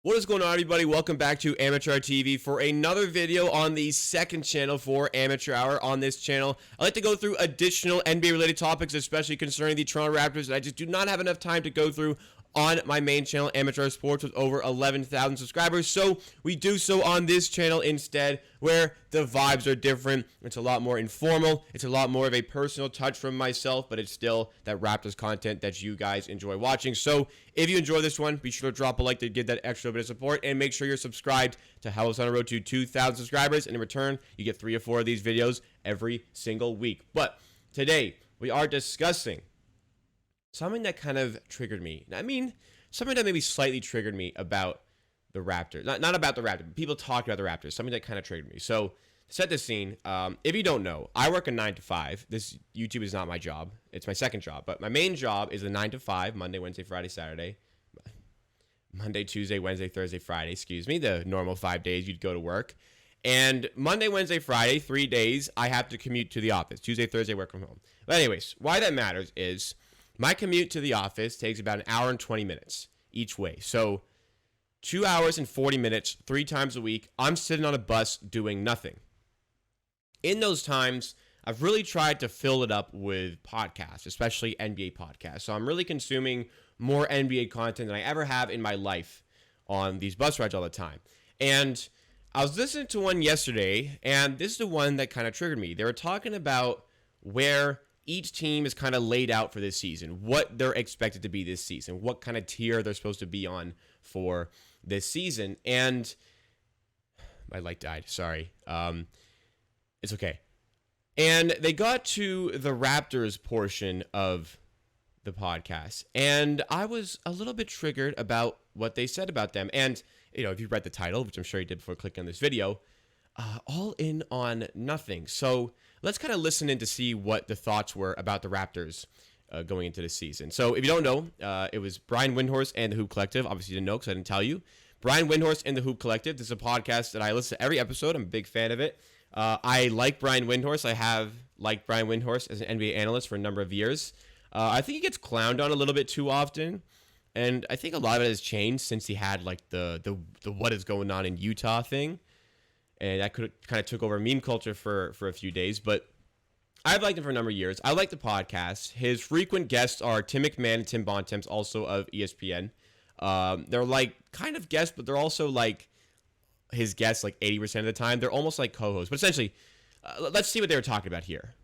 What is going on, everybody? Welcome back to Amateur Hour TV for another video on the second channel for Amateur Hour. On this channel, I like to go through additional NBA-related topics, especially concerning the Toronto Raptors, that I just do not have enough time to go through on my main channel, Amateur Hour Sports, with over 11,000 subscribers. So we do so on this channel instead, where the vibes are different. It's a lot more informal. It's a lot more of a personal touch from myself, but it's still that Raptors content that you guys enjoy watching. So if you enjoy this one, be sure to drop a like to give that extra bit of support, and make sure you're subscribed to help us on the road to 2,000 subscribers. And in return, you get 3 or 4 of these videos every single week. But today, we are discussing something that kind of triggered me. I mean, something that maybe slightly triggered me about the Raptors. Not about the Raptors, but people talking about the Raptors. Something that kind of triggered me. So, to set the scene, if you don't know, I work a 9 to 5. This YouTube is not my job. It's my second job. But my main job is a 9 to 5, Monday, Wednesday, Friday, Saturday. Monday, Tuesday, Wednesday, Thursday, Friday, excuse me. The normal 5 days you'd go to work. And Monday, Wednesday, Friday, 3 days, I have to commute to the office. Tuesday, Thursday, work from home. But anyways, why that matters is my commute to the office takes about an hour and 20 minutes each way. So 2 hours and 40 minutes, 3 times a week, I'm sitting on a bus doing nothing. In those times, I've really tried to fill it up with podcasts, especially NBA podcasts. So I'm really consuming more NBA content than I ever have in my life on these bus rides all the time. And I was listening to one yesterday, and this is the one that kind of triggered me. They were talking about where each team is kind of laid out for this season, what they're expected to be this season, what kind of tier they're supposed to be on for this season. And my light died. Sorry. It's okay. And they got to the Raptors portion of the podcast, and I was a little bit triggered about what they said about them. And, you know, if you read the title, which I'm sure you did before clicking on this video, all in on nothing. So let's kind of listen in to see what the thoughts were about the Raptors going into the season. So if you don't know, it was Brian Windhorst and the Hoop Collective. Obviously you didn't know because I didn't tell you. Brian Windhorst and the Hoop Collective. This is a podcast that I listen to every episode. I'm a big fan of it. I like Brian Windhorst. I have liked Brian Windhorst as an NBA analyst for a number of years. I think he gets clowned on a little bit too often. And I think a lot of it has changed since he had like the what is going on in Utah thing. And that kind of took over meme culture for a few days. But I've liked him for a number of years. I like the podcast. His frequent guests are Tim McMahon and Tim Bontemps, also of ESPN. They're like kind of guests, but they're also like his guests like 80% of the time. They're almost like co-hosts. But essentially, let's see what they were talking about here.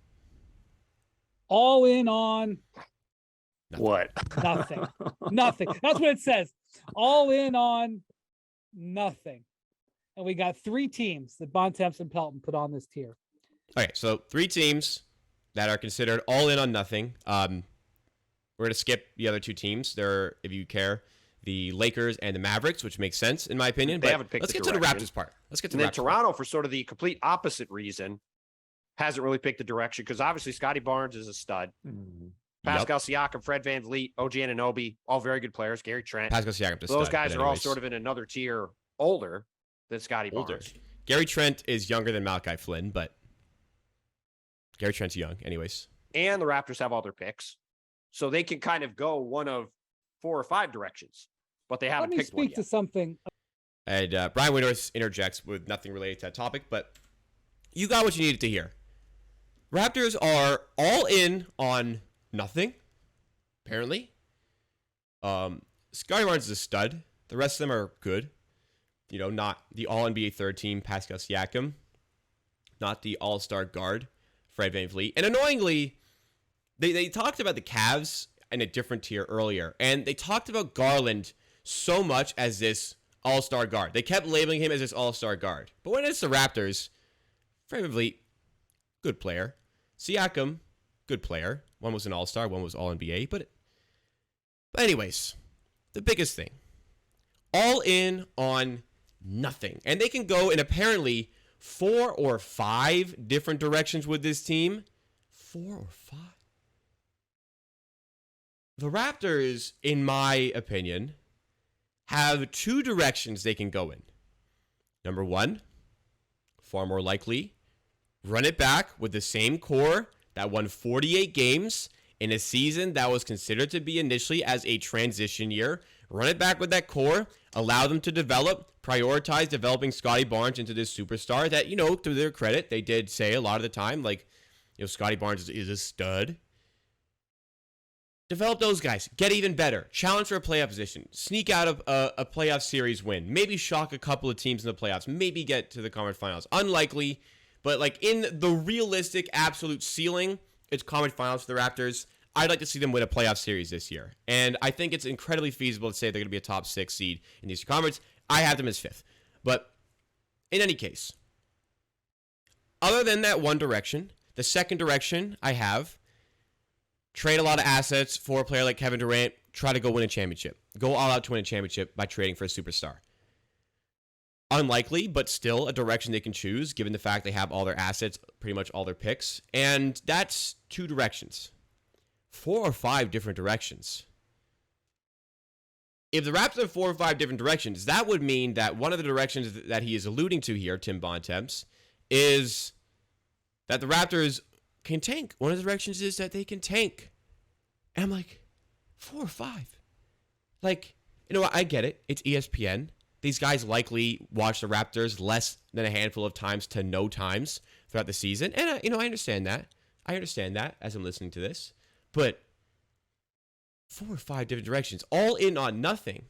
All in on Nothing. What? nothing. Nothing. That's what it says. All in on nothing. And we got 3 teams that Bontemps and Pelton put on this tier. Okay, so 3 teams that are considered all in on nothing. We're going to skip the other 2 teams. They're, if you care, the Lakers and the Mavericks, which makes sense in my opinion. They but haven't picked let's the get to the direction. Raptors part. Let's get to And the then Raptors Toronto, for sort of the complete opposite reason, hasn't really picked the direction because obviously Scottie Barnes is a stud. Pascal Siakam, Fred VanVleet, OG Anunoby, all very good players. Gary Trent. Pascal Siakam. Those guys are all sort of in another tier older than Scottie Barnes. Gary Trent is younger than Malachi Flynn, but Gary Trent's young anyways. And the Raptors have all their picks. So they can kind of go one of 4 or 5 directions, but they haven't picked one yet. Let me speak to something. And Brian Windhorst interjects with nothing related to that topic, but you got what you needed to hear. Raptors are all in on nothing, apparently. Scottie Barnes is a stud. The rest of them are good. You know, not the all-NBA third team, Pascal Siakam. Not the all-star guard, Fred VanVleet. And annoyingly, they talked about the Cavs in a different tier earlier. And they talked about Garland so much as this all-star guard. They kept labeling him as this all-star guard. But when it's the Raptors, Fred VanVleet, good player. Siakam, good player. One was an all-star, one was all-NBA. But anyways, the biggest thing. All in on nothing. And they can go in apparently 4 or 5 different directions with this team. 4 or 5. The Raptors, in my opinion, have 2 directions they can go in. Number 1, far more likely, run it back with the same core that won 48 games in a season that was considered to be initially as a transition year. Run it back with that core Allow them to develop, prioritize developing Scottie Barnes into this superstar that, to their credit, they did say a lot of the time, like, Scottie Barnes is a stud. Develop those guys. Get even better. Challenge for a playoff position. Sneak out of a playoff series win. Maybe shock a couple of teams in the playoffs. Maybe get to the conference finals. Unlikely, but like in the realistic absolute ceiling, it's conference finals for the Raptors. I'd like to see them win a playoff series this year. And I think it's incredibly feasible to say they're going to be a top 6 seed in the Eastern Conference. I have them as 5th. But in any case, other than that one direction, the second direction I have, trade a lot of assets for a player like Kevin Durant, try to go win a championship. Go all out to win a championship by trading for a superstar. Unlikely, but still a direction they can choose, given the fact they have all their assets, pretty much all their picks. And that's 2 directions. 4 or 5 different directions. If the Raptors have 4 or 5 different directions, that would mean that one of the directions that he is alluding to here, Tim Bontemps, is that the Raptors can tank. One of the directions is that they can tank. And I'm like, 4 or 5? Like, I get it. It's ESPN. These guys likely watch the Raptors less than a handful of times to no times throughout the season. And, I understand that. I understand that as I'm listening to this. But 4 or 5 different directions, all in on nothing.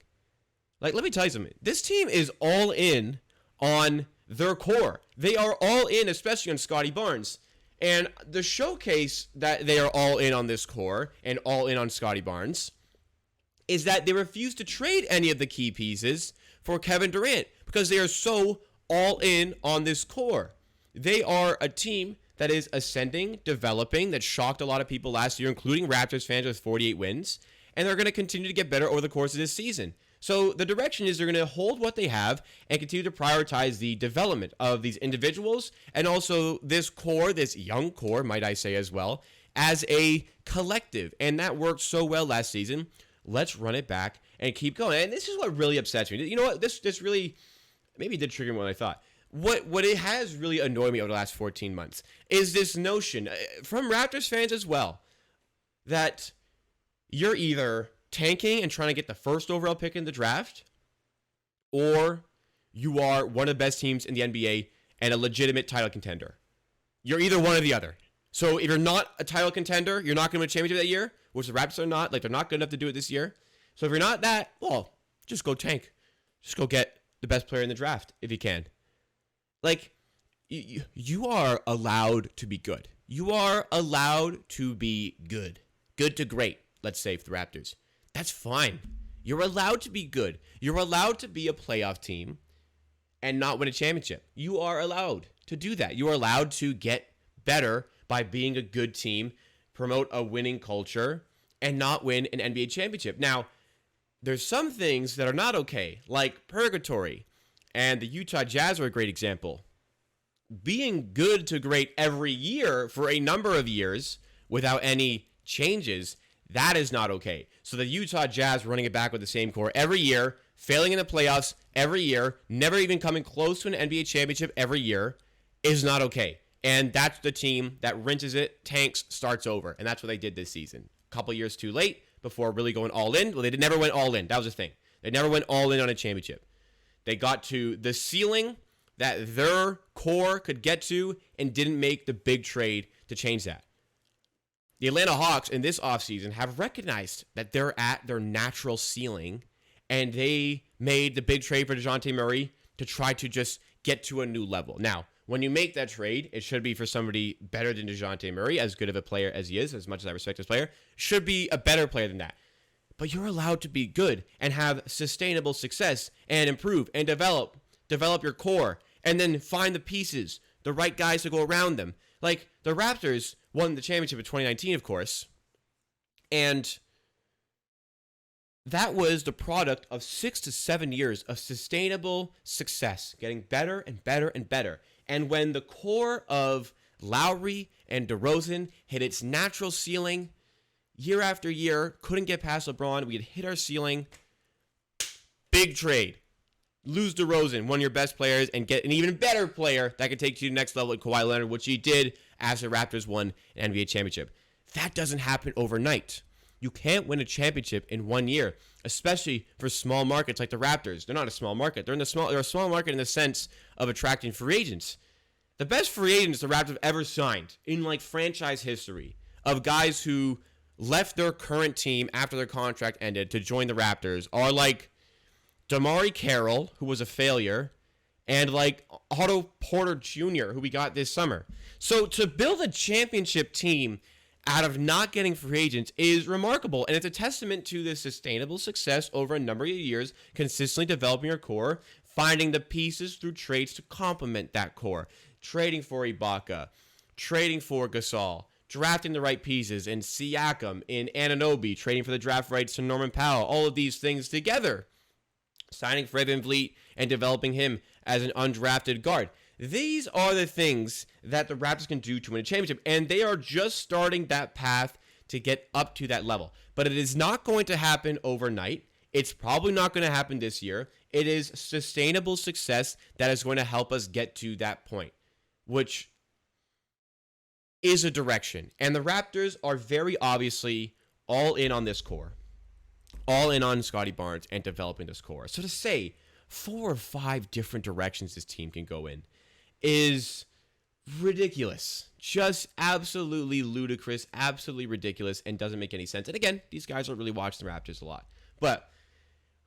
Like, let me tell you something. This team is all in on their core. They are all in, especially on Scottie Barnes. And the showcase that they are all in on this core and all in on Scottie Barnes is that they refuse to trade any of the key pieces for Kevin Durant because they are so all in on this core. They are a team that is ascending, developing, that shocked a lot of people last year, including Raptors fans with 48 wins, and they're going to continue to get better over the course of this season. So the direction is they're going to hold what they have and continue to prioritize the development of these individuals and also this core, this young core, might I say as well, as a collective. And that worked so well last season. Let's run it back and keep going. And this is what really upsets me. You know what? This really maybe did trigger more than I thought. What it has really annoyed me over the last 14 months is this notion from Raptors fans as well that you're either tanking and trying to get the first overall pick in the draft, or you are one of the best teams in the NBA and a legitimate title contender. You're either one or the other. So if you're not a title contender, you're not going to win a championship that year, which the Raptors are not. Like, they're not good enough to do it this year. So if you're not that, well, just go tank. Just go get the best player in the draft if you can. Like, you are allowed to be good. You are allowed to be good. Good to great, let's say, for the Raptors. That's fine. You're allowed to be good. You're allowed to be a playoff team and not win a championship. You are allowed to do that. You are allowed to get better by being a good team, promote a winning culture, and not win an NBA championship. Now, there's some things that are not okay, like purgatory, and the Utah Jazz are a great example. Being good to great every year for a number of years without any changes, that is not okay. So the Utah Jazz running it back with the same core every year, failing in the playoffs every year, never even coming close to an NBA championship every year is not okay. And that's the team that rinses it, tanks, starts over. And that's what they did this season. A couple years too late before really going all in. Well, they never went all in. That was the thing. They never went all in on a championship. They got to the ceiling that their core could get to and didn't make the big trade to change that. The Atlanta Hawks in this offseason have recognized that they're at their natural ceiling, and they made the big trade for DeJounte Murray to try to just get to a new level. Now, when you make that trade, it should be for somebody better than DeJounte Murray, as good of a player as he is, as much as I respect this player, should be a better player than that. But you're allowed to be good and have sustainable success and improve and develop your core, and then find the pieces, the right guys to go around them. Like, the Raptors won the championship in 2019, of course, and that was the product of 6 to 7 years of sustainable success, getting better and better and better. And when the core of Lowry and DeRozan hit its natural ceiling, year after year, couldn't get past LeBron, we had hit our ceiling, big trade. Lose DeRozan, one of your best players, and get an even better player that could take you to the next level with Kawhi Leonard, which he did as the Raptors won an NBA championship. That doesn't happen overnight. You can't win a championship in 1 year. especially for small markets like the Raptors. They're not a small market. They're a small market in the sense of attracting free agents. The best free agents the Raptors have ever signed in like franchise history of guys who left their current team after their contract ended to join the Raptors are like Damari Carroll, who was a failure, and like Otto Porter Jr., who we got this summer. So to build a championship team out of not getting free agents is remarkable, and it's a testament to the sustainable success over a number of years, consistently developing your core, finding the pieces through trades to complement that core, trading for Ibaka, trading for Gasol, drafting the right pieces in Siakam, in Anunoby, trading for the draft rights to Norman Powell, all of these things together, signing Fred VanVleet and developing him as an undrafted guard. These are the things that the Raptors can do to win a championship, and they are just starting that path to get up to that level. But it is not going to happen overnight. It's probably not going to happen this year. It is sustainable success that is going to help us get to that point, which is a direction. And the Raptors are very obviously all in on this core, all in on Scottie Barnes and developing this core. So to say 4 or 5 different directions this team can go in is ridiculous. Just absolutely ludicrous, absolutely ridiculous, and doesn't make any sense. And again, these guys don't really watch the Raptors a lot. But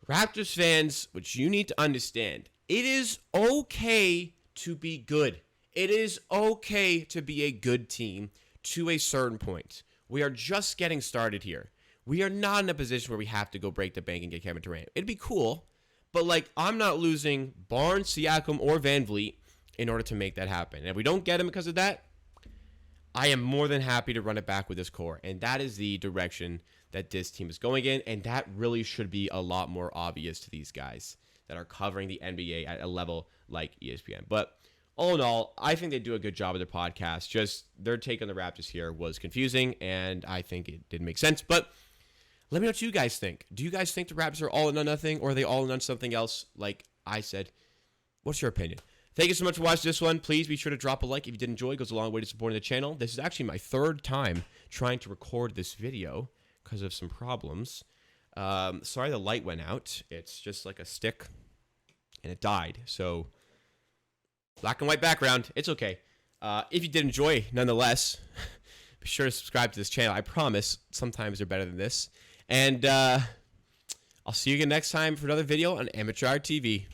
Raptors fans, which you need to understand, it is okay to be good. It is okay to be a good team to a certain point. We are just getting started here. We are not in a position where we have to go break the bank and get Kevin Durant. It'd be cool, but like I'm not losing Barnes, Siakam, or VanVleet in order to make that happen. And if we don't get him because of that, I am more than happy to run it back with this core. And that is the direction that this team is going in. And that really should be a lot more obvious to these guys that are covering the NBA at a level like ESPN. But all in all, I think they do a good job of their podcast. Just their take on the Raptors here was confusing, and I think it didn't make sense. But let me know what you guys think. Do you guys think the Raptors are all in on nothing, or are they all in on something else like I said? What's your opinion? Thank you so much for watching this one. Please be sure to drop a like if you did enjoy. It goes a long way to supporting the channel. This is actually my 3rd time trying to record this video because of some problems. Sorry the light went out. It's just like a stick, and it died. So black and white background. It's okay. If you did enjoy, nonetheless, be sure to subscribe to this channel. I promise sometimes they're better than this. And I'll see you again next time for another video on Amateur Hour TV.